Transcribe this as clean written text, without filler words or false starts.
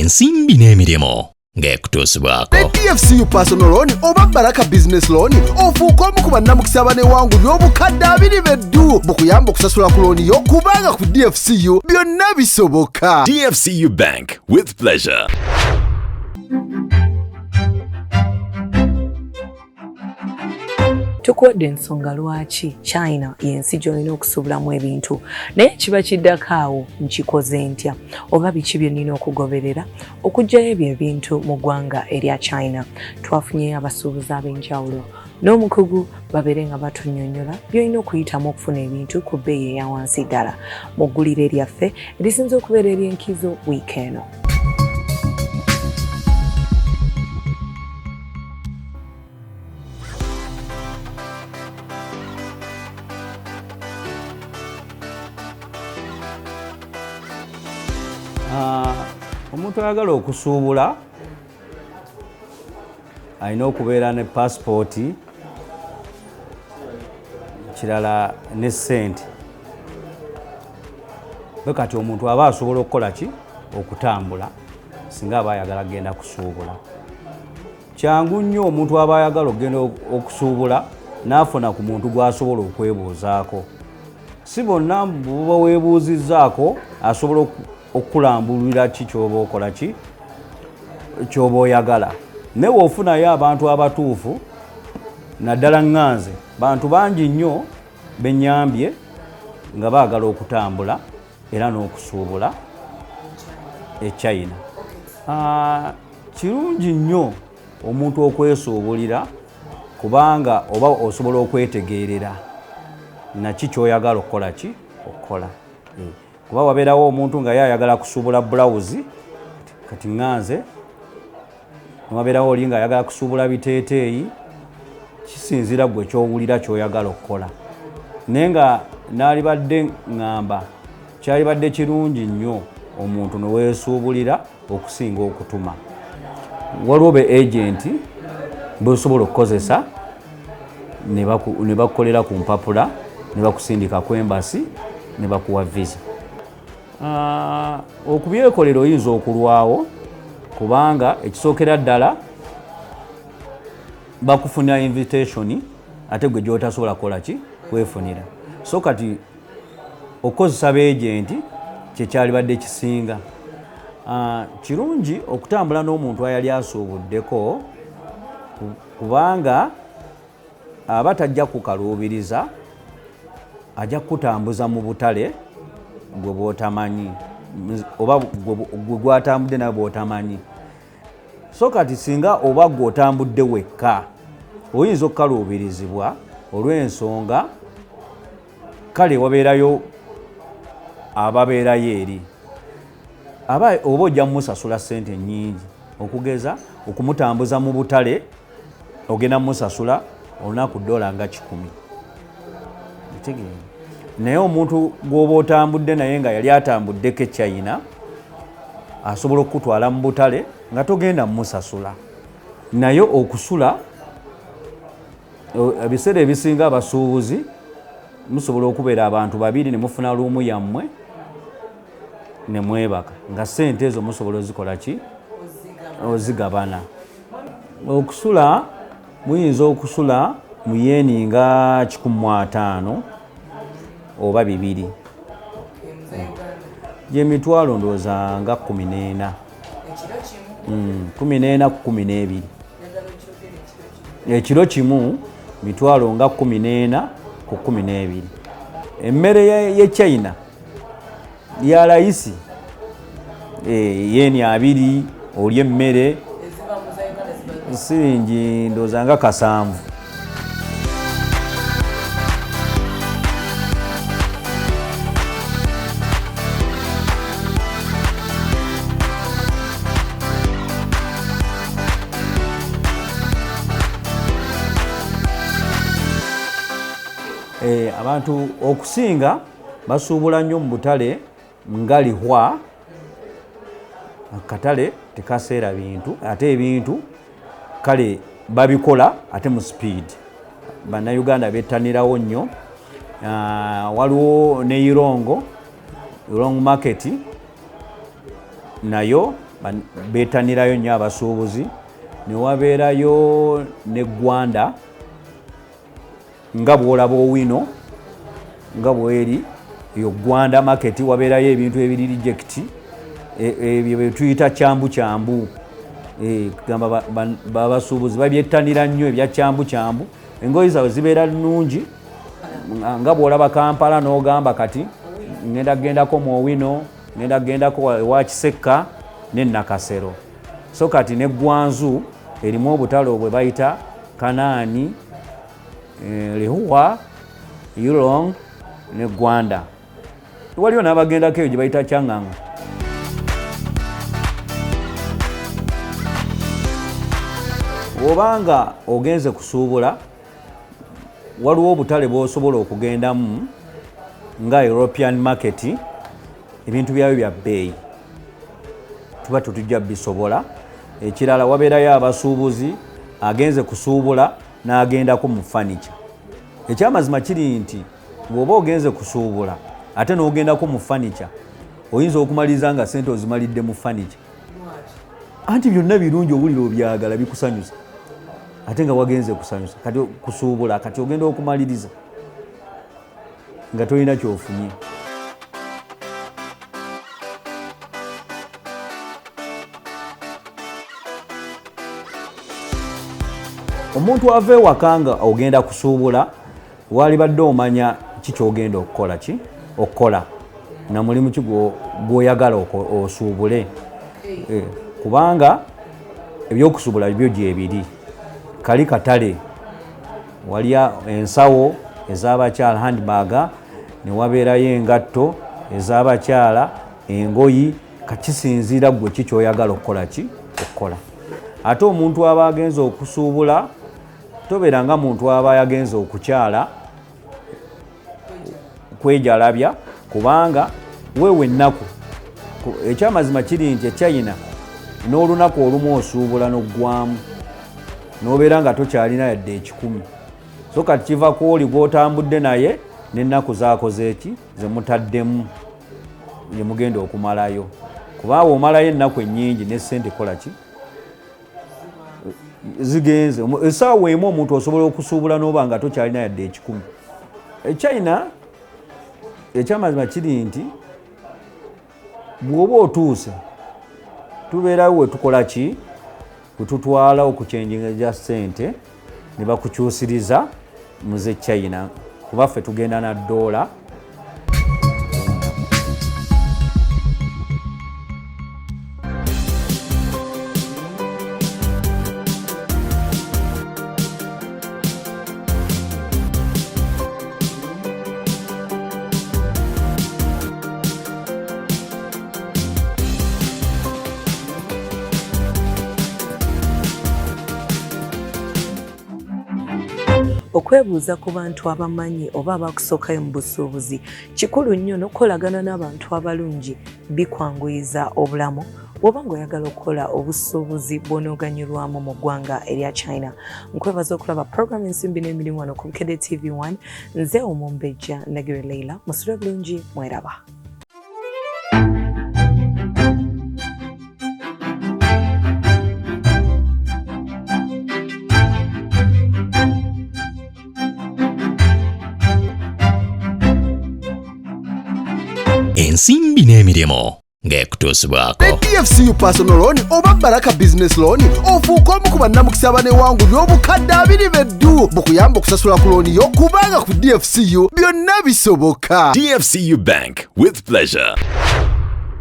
ensimbi n'emirimu ng'ekutuusibwako. DFCU personal loan oba Baraka business loan ofuuka omu ku bannamukisa abanewangulira obukadde 2 beddu bukuyamba okusasula ku looni yo kubanga ku DFCU byonna bisoboka. DFCU Bank with pleasure. Tukodde ensonga lwaki China yensi gy'olina okusuubulamu ebintu naye kiba kiddako awo nkikoze ntya oba biki bye nnina okugoberera okuggyayo ebyo ebintu mu ggwanga erya China. Twafunyeyo abasuubuzi ab'enjawulo n'omukugu babeere nga batunnyonnyola by'olina okuyitamu okufuna ebintu ku bbeeyi eya wansi ddala mu ggulire lyaffe erisinza okubeera ery'enkizo wiiki eno. Omuntu ayagala okusuubula alina okubeera ne paasipooti kirala ne ssente. Bwe kati omuntu aba asobola okukola ki? Okutambula singa aba ayagala kugenda kusuubula. Kyangu nnyo omuntu aba ayagala okugenda okusuubula n'afuna ku muntu gw'asobola okwebuuzaako. Si bonna bwe weebuuzizzaako asobola okulambulira ki kyoba okola ki kyoba oyagala. Naye ofunayo abantu abatuufu naddala ŋŋanze bantu bangi nnyo bennyambye nga baagala okutambula era n'okusuubula e China. Kirungi nnyo omuntu okwesuubulira kubanga oba osobola okwetegeerera naki kyoyagala okukola ki okukola. Kuba wabeerawo omuntu nga yayagala kusuubula bulawuzi kati ŋŋanze wabeerawo oli nga ayagala kusuubula biteeteeyi kisinzira gwe kyowulira kyoyagala okukola. Naye nga naalibadde ŋŋamba kyalibadde kirungi nnyo omuntu ne weesuubulira okusinga okutuma. Waliwo be agenti beosobola okukozesa ne bakukolera ku mpapula ne bakusindika ku embasi ne bakuwa visa. Okubyekolera oyinza okulwawo kubanga ekisookera ddala bakufuna invitation ate gwe gy'otasobola kukola ki kwefunira. So kati okukozesa beegenti kyekyalibadde kisinga. Kirungi okutambula n'omuntu ayali asuubuddeko kubanga aba tajja kukaluubiriza ajja kukutambuza mu butale gwe bw'otamanyi oba gwe gwatambudde nawe bw'otamanyi. So kati singa oba gwe otambudde wekka oyinza okukaluubirizibwa olw'ensonga kale wabeerayo ababeerayo eri oba ojja mumusasula ssente nnyingi okugeza okumutambuza mu butale ogenda mumusasula olunaku $100 nga 10. Naye omuntu gw'oba otambudde naye nga yali atambuddeko e China asobola okukutwala mu butale nga togenda mumusasula. Naye okusula ebiseera ebisinga abasuubuzi musobola okubeera abantu 2 ne mufuna luumu yammwe ne mwebaka nga ssente ezo musobola ozikola ki ozigabana. Okusula muyinza okusula mu yeni nga 150 oba 2 gyemitwalo ndowooza nga 14 14 ku 12 ekiro kimu mitwalo nga 14 ku 12. Emmere ye China ya layisi yeni 2 olya emmere siringi ndowooza nga 7. Abantu okusinga basuubula nnyo mu butale nga lihwa. Akatale tekaseera bintu ate ebintu kale babikola ate mu speed. Bannayuganda bettanirawo nnyo. Waliwo ne Irongo market nayo beetanirayo nnyo abasuubuzi, ne wabeerayo ne Gwanda nga bw'olaba Owino nga bw'eri eyo Gwanda market, wabeerayo ebintu ebiri reject, ebyo bye tuyita kyambu kugamba babasuubuzi babyettanira nnyo ebya kyambu. Engoye zaabwe zibeera nnungi nga bw'olaba Kampala n'ogamba kati ngenda gendako mu Owino, ngenda gendako wa Kisekka ne Nakasero. So kati ne Gwanzu erimu obutale obwe bayita Kanaani, Lehua, Yulong ne Gwanda. Waliwo n'abagendako eyo gye bayita Kyang'ango. Obanga ogenze kusuubula, waliwo obutale bw'osobola okugendamu nga European market, ebintu byayo bya bbeeyi tuba tetujja bisobola. Ekirala wabeerayo abasuubuzi agenze kusuubula n'agendako mu furniture. Ekyamazima kiri nti bw'oba ogenze kusuubula ate n'ogendako mu furniture, oyinza okumaliriza nga sente ozimalidde mu furniture. Anti byonna birungi, owulira obyagala, bikusanyusa, ate nga wagenze kusanyusa, kati kusuubula kati ogenda okumaliriza nga tolina kyofunye. Omuntu ava ewaka nga ogenda kusuubula, walibadde omanya kikyogenda okukola na mulimu ki gw'oyagala osuubule. Kubanga ebyokusuubula byo gyebiri. Kali katale waliya ensawo ez'abakyala handbag, ne wabeerayo engatto ez'abakyala, engoyi, kakisinziira gwe kikyoyagala okukola. Ate omuntu aba agenze okusuubula tobeera nga muntu aba yagenze okukyala kwejalabya, kubanga wewe ennaku. Ekyamazima kiri nti China n'olunaku olumu osuubula n'oggwamu n'obeera nga tokyalina yadde 10. So kati kiva ku oli gw'otambudde naye n'ennaku zaakoze eki zemutaddemu ye mugenda okumalayo. Kubanga omalayo ennaku ennyingi ne ssente kola ki? Zigenze. Essaawa emu omuntu osobola okusuubula n'oba nga tokyalina yadde 10. China ekyamazima kiri nti bw'oba otuuse tubeerawo we tukola ki? We tutwala okucyenjinga gya ssente ne bakukyusiriza muze China, kuba ffe tugenda na $. Okwebuuza ku bantu abamanyi oba abakusookayo mu busuubuzi kikulu nnyo, n'okukolagana n'abantu abalungi bikwanguyiza obulamu bw'oba ng'oyagala okukola obusuubuzi bw'onooganyulwamu mu ggwanga erya China. Nkwebaza okulaba programu ensimbi n'emirimu wano ku Bukedde TV1. Nze Omumbejja Nagire Leila, musule bulungi, mweraba. Ensimbi n'emirimu ng'ekutuusibwako. Ne DFCU personal loan oba Baraka business loan ofuuka omu ku bannamukisa abanewangulya obukadde 2 beddu bukuyamba okusasula ku looni yo, kubanga ku DFCU byonna bisoboka. DFCU Bank with pleasure.